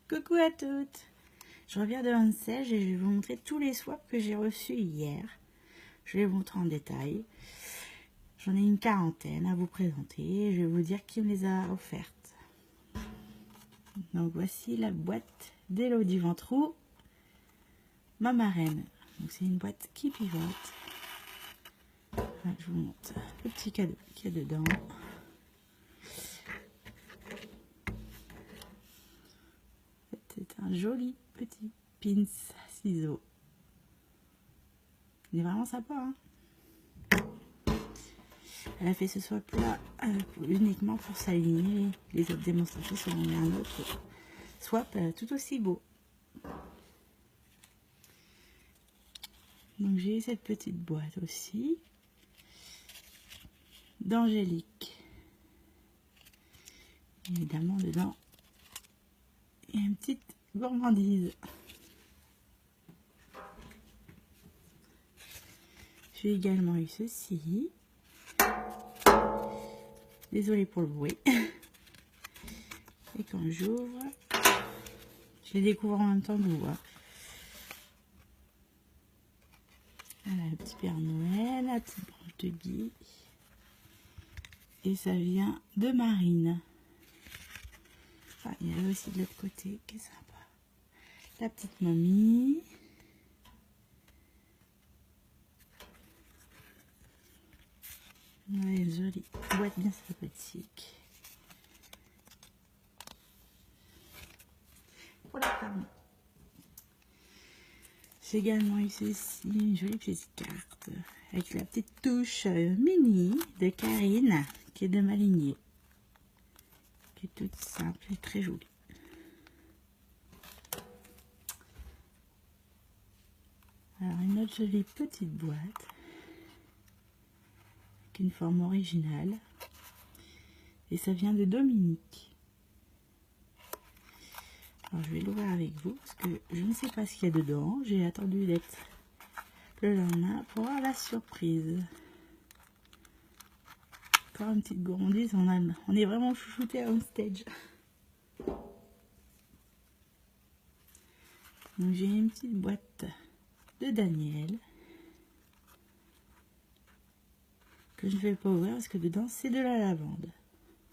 Coucou à toutes. Je reviens de Ansège et je vais vous montrer tous les swaps que j'ai reçus hier. Je vais vous montrer en détail. J'en ai une quarantaine à vous présenter. Je vais vous dire qui me les a offertes. Donc voici la boîte d'Elodie Ventroux, ma marraine. Donc c'est une boîte qui pivote. Voilà, je vous montre le petit cadeau qu'il y a dedans. C'est un joli petit pins ciseaux. Il est vraiment sympa, hein. Elle a fait ce swap là uniquement pour s'aligner. Les autres démonstratrices ont mis un autre swap tout aussi beau. Donc j'ai cette petite boîte aussi d'Angélique. Évidemment dedans il y a une petite gourmandise. J'ai également eu ceci. Désolée pour le bruit. Et quand j'ouvre, je les découvre en même temps que vous. Voilà le petit Père Noël, la petite branche de gui. Et ça vient de Marine. Enfin, il y avait aussi de l'autre côté qui est sympa. La petite momie. Ouais, jolie boîte bien sympathique. Pour la femme. J'ai également eu ceci, une jolie petite carte avec la petite touche mini de Karine qui est de ma lignée. Qui est toute simple et très jolie. Alors une autre jolie petite boîte avec une forme originale. Et ça vient de Dominique. Alors je vais l'ouvrir avec vous parce que je ne sais pas ce qu'il y a dedans. J'ai attendu d'être le lendemain pour voir la surprise. Encore une petite gourmandise, on est vraiment chouchouté à Homestage. Donc j'ai une petite boîte de Daniel que je ne vais pas ouvrir parce que dedans c'est de la lavande.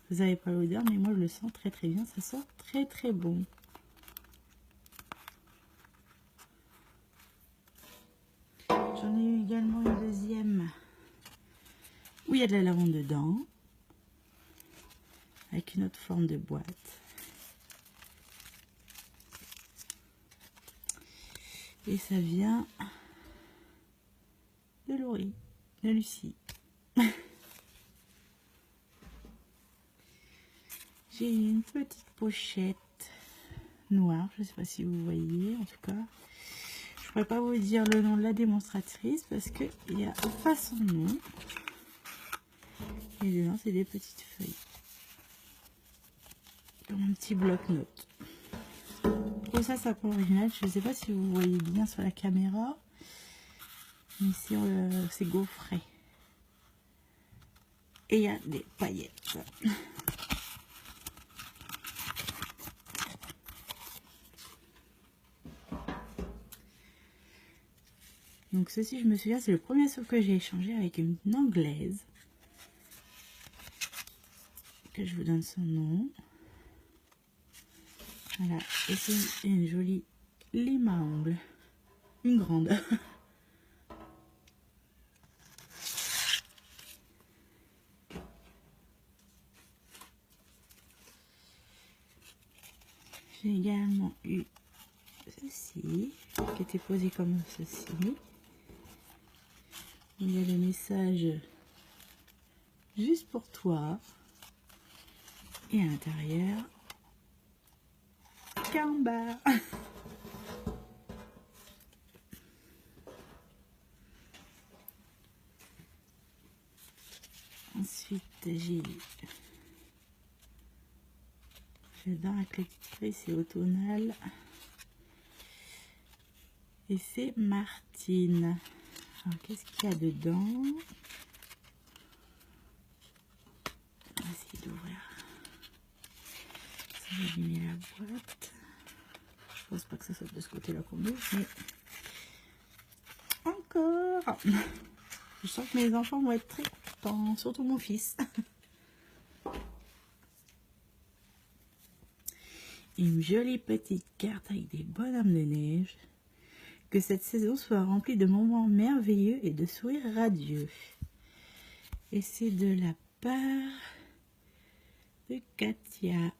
Vous n'avez pas l'odeur mais moi je le sens très très bien, ça sent très très bon. J'en ai eu également une deuxième où il y a de la lavande dedans avec une autre forme de boîte. Et ça vient de Laurie, de Lucie. J'ai une petite pochette noire, je ne sais pas si vous voyez, en tout cas. Je ne pourrais pas vous dire le nom de la démonstratrice parce qu'il n'y a pas son nom. Et dedans, c'est des petites feuilles. Comme un petit bloc-notes. Et ça, c'est pas original. Je ne sais pas si vous voyez bien sur la caméra. Mais ici, c'est gaufré. Et il y a des paillettes. Donc ceci, je me souviens, c'est le premier swap que j'ai échangé avec une Anglaise. Que je vous donne son nom. Voilà, et c'est une jolie lime à ongles. Une grande. J'ai également eu ceci, qui était posé comme ceci. Il y a le message juste pour toi. Et à l'intérieur, Kamba. Ensuite, j'adore avec les petites feuilles, c'est automnal. Et c'est Martine. Alors, qu'est-ce qu'il y a dedans? On va essayer d'ouvrir. Je vais allumer la boîte. Je pense pas que ça soit de ce côté-là qu'on ouvre, mais encore. Je sens que mes enfants vont être très contents, surtout mon fils. Une jolie petite carte avec des bonhommes de neige. Que cette saison soit remplie de moments merveilleux et de sourires radieux. Et c'est de la part de Katia.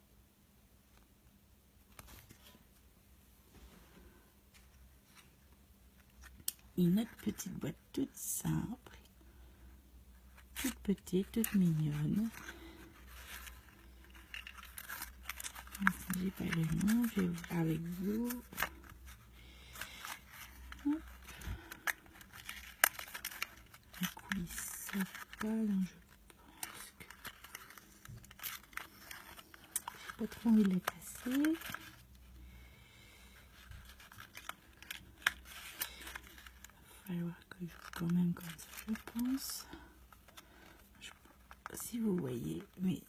Une autre petite boîte toute simple. Toute petite, toute mignonne. J'ai pas le nom, je vais ouvrir avec vous. Hop. La coulisse pas, là, je pense que j'ai pas trop envie de la casser. Il va falloir que je joue quand même comme ça, je pense. Je sais pas si vous voyez, mais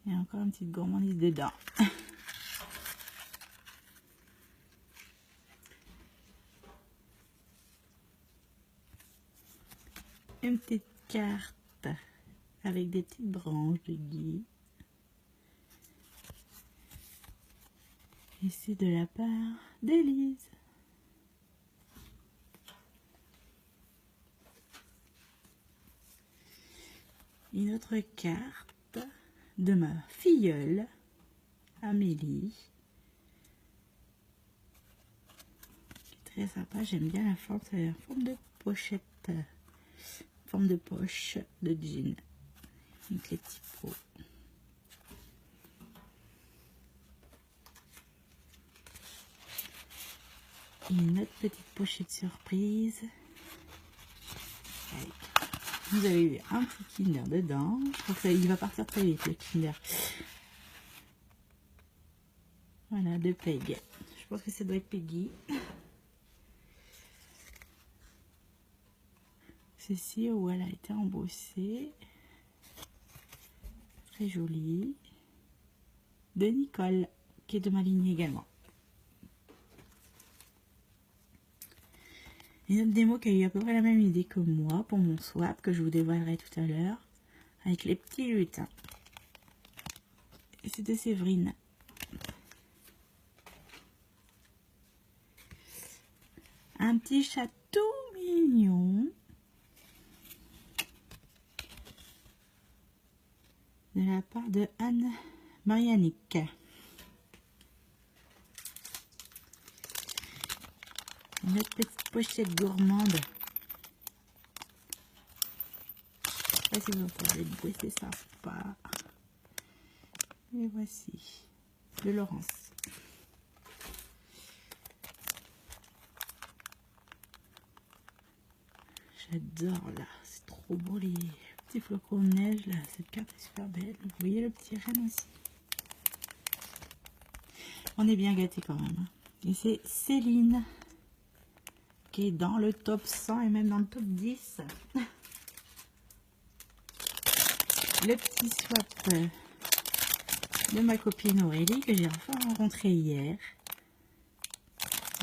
il y a encore une petite gourmandise dedans. Une petite carte avec des petites branches de gui. Et c'est de la part d'Élise. Une autre carte de ma filleule, Amélie. Très sympa, j'aime bien la forme, c'est la forme de pochette, forme de poche de jean, avec les petits pots. Et une autre petite pochette surprise. Avec, vous avez eu un petit Kinder dedans. Je crois qu'il va partir très vite le Kinder. Voilà, de Peg. Je pense que ça doit être Peggy. Ceci où elle a été embossée. Très jolie. De Nicole, qui est de ma ligne également. Une autre démo qui a eu à peu près la même idée que moi pour mon swap, que je vous dévoilerai tout à l'heure, avec les petits lutins. Et c'est de Séverine. Un petit chat tout mignon. De la part de Anne Marianique. Une autre petite pochette gourmande. Je sais pas si vous entendez le bruit, c'est sympa. Et voici, de Laurence. J'adore là, c'est trop beau les petits flocons de neige là. Cette carte est super belle. Vous voyez le petit renne aussi. On est bien gâtés quand même. Et c'est Céline qui est dans le top 100 et même dans le top 10. Le petit swap de ma copine Aurélie que j'ai enfin rencontré hier.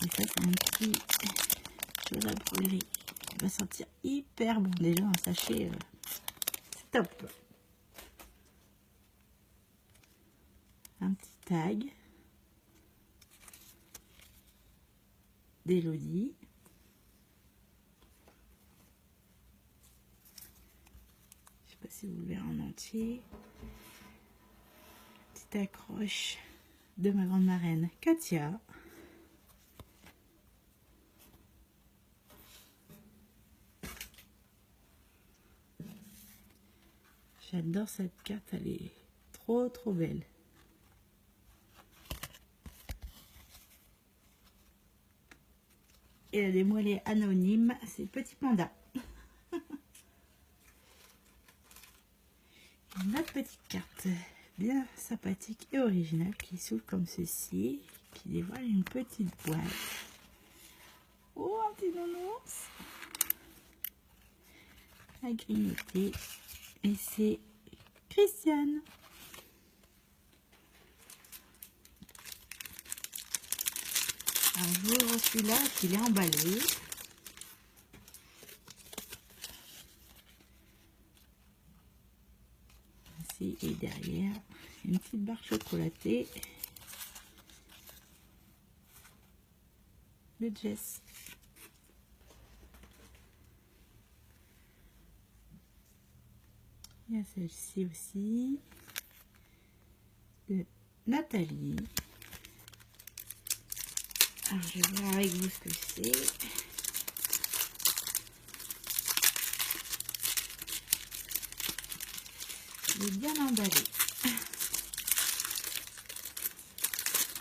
Et ça c'est un petit chose à brûler. Il va sentir hyper bon. Déjà un sachet, c'est top. Un petit tag d'Elodie. Je sais pas si vous le verrez en entier. Petite accroche de ma grande marraine Katia. J'adore cette carte, elle est trop belle. Et la démo elle est anonyme, c'est Petit Panda. Une autre petite carte bien sympathique et originale qui s'ouvre comme ceci, qui dévoile une petite boîte. Oh, un petit nounours à grignoter. Et c'est Christiane. celui-là qu'il est emballé. Ici et derrière, une petite barre chocolatée de Jess. Il y a celle-ci aussi de Nathalie. Alors je vais voir avec vous ce que c'est. Il est bien emballé.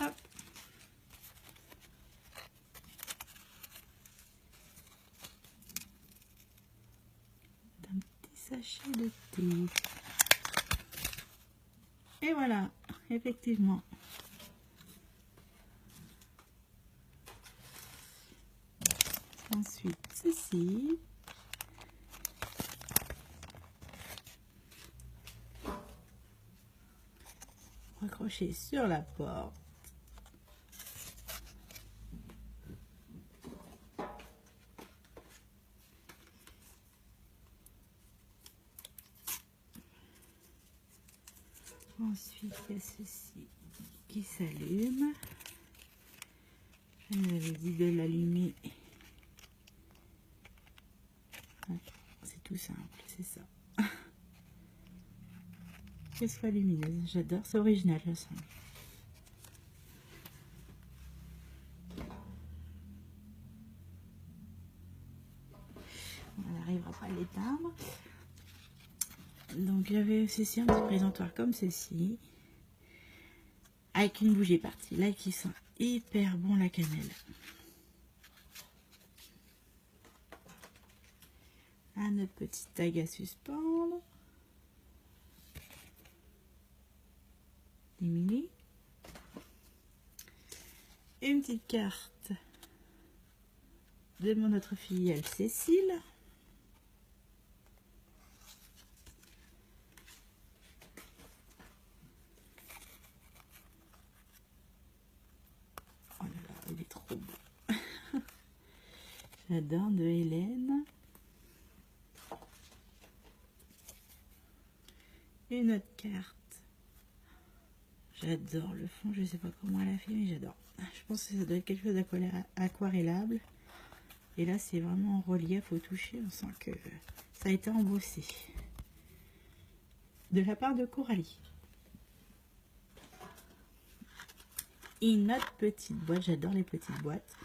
Hop. Un petit sachet de thé. Et voilà, effectivement. Ensuite, ceci. Accroché sur la porte. Ensuite, il y a ceci qui s'allume. Je vous avais dit de l'allumer. C'est tout simple, c'est ça. Qu'elle soit lumineuse, j'adore, c'est original, je sens. On n'arrivera pas à l'éteindre. Donc j'avais ceci, un petit présentoir comme ceci, avec une bougie partie là qui sent hyper bon la cannelle. Un autre petit tag à suspendre. Des mini. Une petite carte de mon autre filleule Cécile. Oh là là, il est trop beau. J'adore, de Hélène. Une autre carte. J'adore le fond, je sais pas comment elle a fait, mais j'adore. Je pense que ça doit être quelque chose d'aquarellable. Et là, c'est vraiment en relief au toucher. On sent que ça a été embossé. De la part de Coralie. Une autre petite boîte. J'adore les petites boîtes.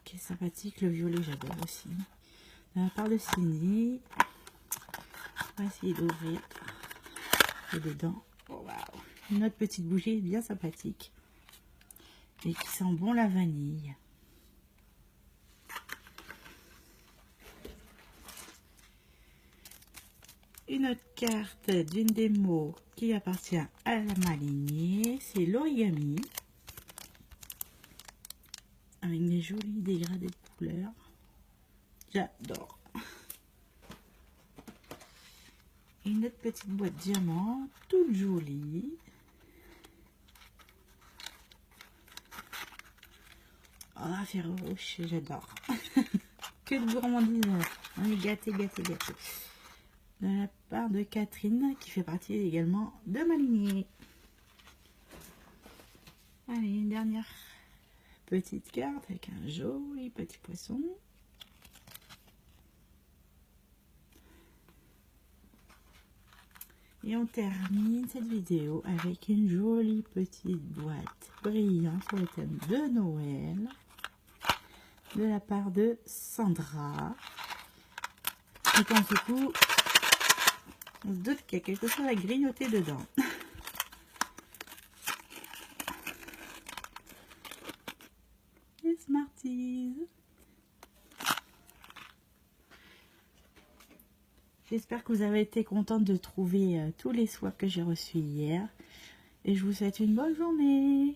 Qui est sympathique. Le violet, j'adore aussi. De la part de Cindy. On va essayer d'ouvrir. Et dedans. Oh, waouh. Une autre petite bougie bien sympathique. Et qui sent bon la vanille. Une autre carte d'une démo qui appartient à ma lignée, c'est l'origami. Avec des jolis dégradés de couleurs. J'adore. Une autre petite boîte diamant, toute jolie. Oh, Ferrero Rocher, j'adore. Que de gourmandise. On est gâté, gâté, gâté. De la part de Catherine, qui fait partie également de ma lignée. Allez, une dernière petite carte avec un joli petit poisson. Et on termine cette vidéo avec une jolie petite boîte brillante sur le thème de Noël. De la part de Sandra. Et quand du coup, on se doute qu'il y a quelque chose à grignoter dedans. Les Smarties. J'espère que vous avez été contente de trouver tous les swaps que j'ai reçus hier. Et je vous souhaite une bonne journée.